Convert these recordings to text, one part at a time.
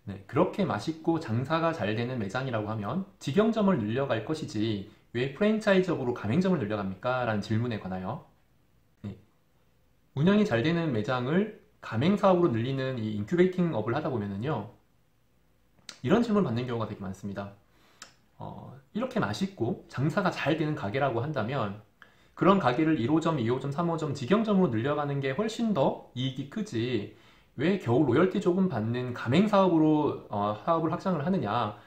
네, 그렇게 맛있고 장사가 잘 되는 매장이라고 하면 직영점을 늘려갈 것이지 왜 프랜차이즈업으로 가맹점을 늘려갑니까? 라는 질문에 관하여 네, 운영이 잘 되는 매장을 가맹사업으로 늘리는 이 인큐베이팅 업을 하다 보면은요, 이런 질문을 받는 경우가 되게 많습니다. 이렇게 맛있고 장사가 잘 되는 가게라고 한다면 그런 가게를 1호점, 2호점, 3호점 직영점으로 늘려가는 게 훨씬 더 이익이 크지 왜 겨우 로열티 조금 받는 가맹사업으로 사업을 확장을 하느냐,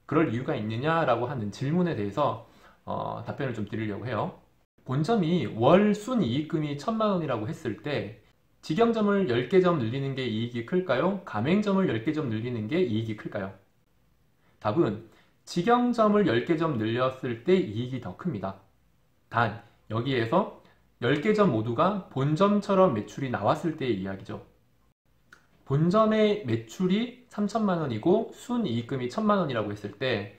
그럴 이유가 있느냐라고 하는 질문에 대해서 답변을 좀 드리려고 해요. 본점이 월 순이익금이 1,000만 원이라고 했을 때 직영점을 10개점 늘리는 게 이익이 클까요? 가맹점을 10개점 늘리는 게 이익이 클까요? 답은 직영점을 10개점 늘렸을 때 이익이 더 큽니다. 단 여기에서 10개점 모두가 본점처럼 매출이 나왔을 때의 이야기죠. 본점의 매출이 3천만 원이고 순이익금이 1,000만 원이라고 했을 때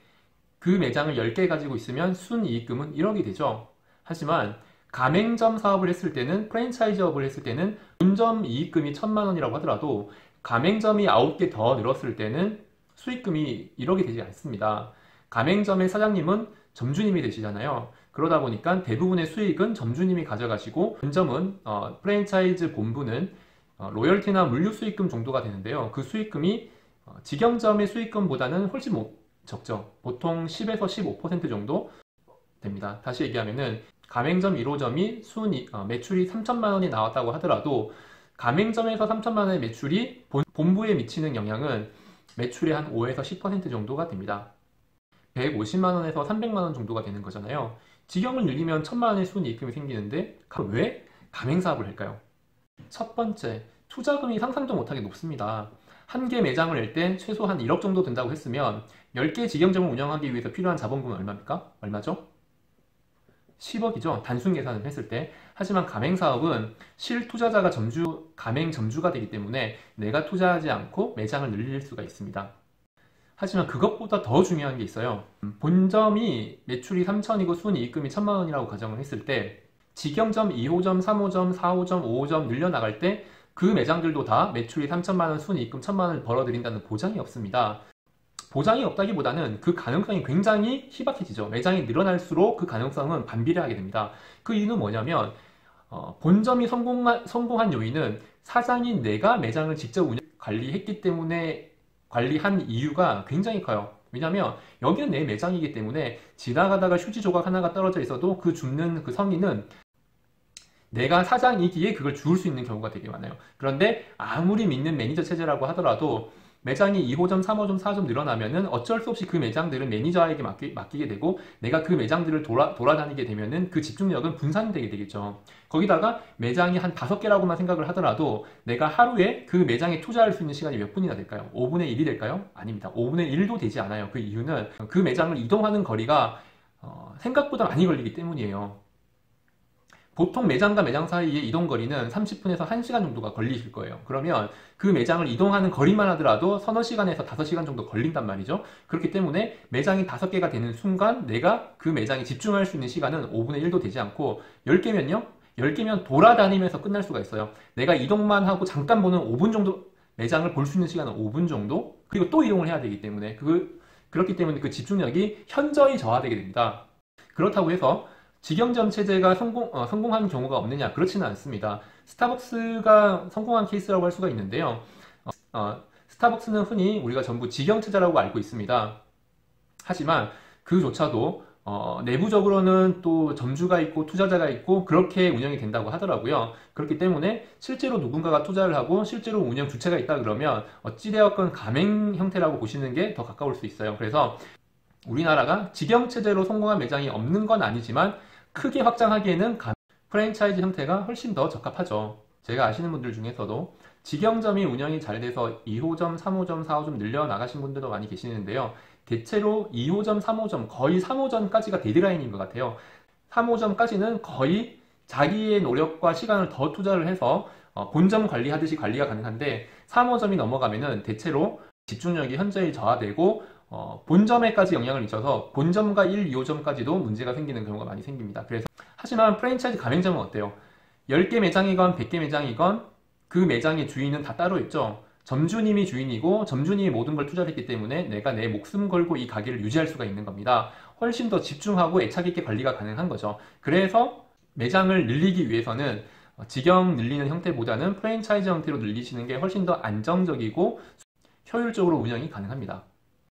그 매장을 10개 가지고 있으면 순이익금은 1억이 되죠. 하지만 가맹점 사업을 했을 때는, 프랜차이즈업을 했을 때는 본점 이익금이 1,000만 원이라고 하더라도 가맹점이 9개 더 늘었을 때는 수익금이 1억이 되지 않습니다. 가맹점의 사장님은 점주님이 되시잖아요. 그러다 보니까 대부분의 수익은 점주님이 가져가시고 본점은 프랜차이즈 본부는 로열티나 물류 수익금 정도가 되는데요. 그 수익금이 직영점의 수익금보다는 훨씬 적죠. 보통 10에서 15% 정도 됩니다. 다시 얘기하면은 가맹점 1호점이 매출이 3천만 원이 나왔다고 하더라도 가맹점에서 3천만 원의 매출이 본부에 미치는 영향은 매출의 한 5에서 10% 정도가 됩니다. 150만 원에서 300만 원 정도가 되는 거잖아요. 직영을 늘리면 1,000만 원의 순이익금이 생기는데 왜 가맹사업을 할까요? 첫 번째, 투자금이 상상도 못하게 높습니다. 한 개 매장을 낼 때 최소한 1억 정도 든다고 했으면 10개 직영점을 운영하기 위해서 필요한 자본금은 얼마입니까? 얼마죠? 10억이죠. 단순 계산을 했을 때. 하지만 가맹사업은 실투자자가 가맹 점주가 되기 때문에 내가 투자하지 않고 매장을 늘릴 수가 있습니다. 하지만 그것보다 더 중요한 게 있어요. 본점이 매출이 3천이고 순이익금이 1,000만 원이라고 가정을 했을 때 직영점 2호점, 3호점, 4호점, 5호점 늘려나갈 때 그 매장들도 다 매출이 3천만 원, 순이익금 1,000만 원을 벌어들인다는 보장이 없습니다. 보장이 없다기보다는 그 가능성이 굉장히 희박해지죠. 매장이 늘어날수록 그 가능성은 반비례하게 됩니다. 그 이유는 뭐냐면 본점이 성공한 요인은 사장인 내가 매장을 직접 관리했기 때문에 관리한 이유가 굉장히 커요. 왜냐하면 여기는 내 매장이기 때문에 지나가다가 휴지 조각 하나가 떨어져 있어도 그 줍는 그 성인은 내가 사장이기에 그걸 주울 수 있는 경우가 되게 많아요. 그런데 아무리 믿는 매니저 체제라고 하더라도 매장이 2호점, 3호점, 4호점 늘어나면은 어쩔 수 없이 그 매장들은 매니저에게 맡기게 되고 내가 그 매장들을 돌아다니게 되면은 그 집중력은 분산되게 되겠죠. 거기다가 매장이 한 5개라고만 생각을 하더라도 내가 하루에 그 매장에 투자할 수 있는 시간이 몇 분이나 될까요? 5분의 1이 될까요? 아닙니다. 5분의 1도 되지 않아요. 그 이유는 그 매장을 이동하는 거리가 생각보다 많이 걸리기 때문이에요. 보통 매장과 매장 사이의 이동거리는 30분에서 1시간 정도가 걸리실 거예요. 그러면 그 매장을 이동하는 거리만 하더라도 서너 시간에서 5시간 정도 걸린단 말이죠. 그렇기 때문에 매장이 5개가 되는 순간 내가 그 매장에 집중할 수 있는 시간은 5분의 1도 되지 않고 10개면요? 10개면 돌아다니면서 끝날 수가 있어요. 내가 이동만 하고 잠깐 보는 5분 정도, 매장을 볼 수 있는 시간은 5분 정도? 그리고 또 이동을 해야 되기 때문에 그렇기 때문에 그 집중력이 현저히 저하되게 됩니다. 그렇다고 해서 직영점 체제가 성공한 경우가 없느냐? 그렇지는 않습니다. 스타벅스가 성공한 케이스라고 할 수가 있는데요. 스타벅스는 흔히 우리가 전부 직영 체제라고 알고 있습니다. 하지만 그조차도 내부적으로는 또 점주가 있고 투자자가 있고 그렇게 운영이 된다고 하더라고요. 그렇기 때문에 실제로 누군가가 투자를 하고 실제로 운영 주체가 있다 그러면 어찌되었건 가맹 형태라고 보시는 게 더 가까울 수 있어요. 그래서 우리나라가 직영 체제로 성공한 매장이 없는 건 아니지만 크게 확장하기에는 프랜차이즈 형태가 훨씬 더 적합하죠. 제가 아시는 분들 중에서도 직영점이 운영이 잘 돼서 2호점, 3호점, 4호점 늘려나가신 분들도 많이 계시는데요. 대체로 2호점, 3호점, 거의 3호점까지가 데드라인인 것 같아요. 3호점까지는 거의 자기의 노력과 시간을 더 투자를 해서 본점 관리하듯이 관리가 가능한데 3호점이 넘어가면은 대체로 집중력이 현저히 저하되고 본점에까지 영향을 미쳐서 본점과 1, 2호점까지도 문제가 생기는 경우가 많이 생깁니다. 그래서 하지만 프랜차이즈 가맹점은 어때요? 10개 매장이건 100개 매장이건 그 매장의 주인은 다 따로 있죠. 점주님이 주인이고 점주님이 모든 걸 투자를 했기 때문에 내가 내 목숨 걸고 이 가게를 유지할 수가 있는 겁니다. 훨씬 더 집중하고 애착 있게 관리가 가능한 거죠. 그래서 매장을 늘리기 위해서는 직영 늘리는 형태보다는 프랜차이즈 형태로 늘리시는 게 훨씬 더 안정적이고 효율적으로 운영이 가능합니다.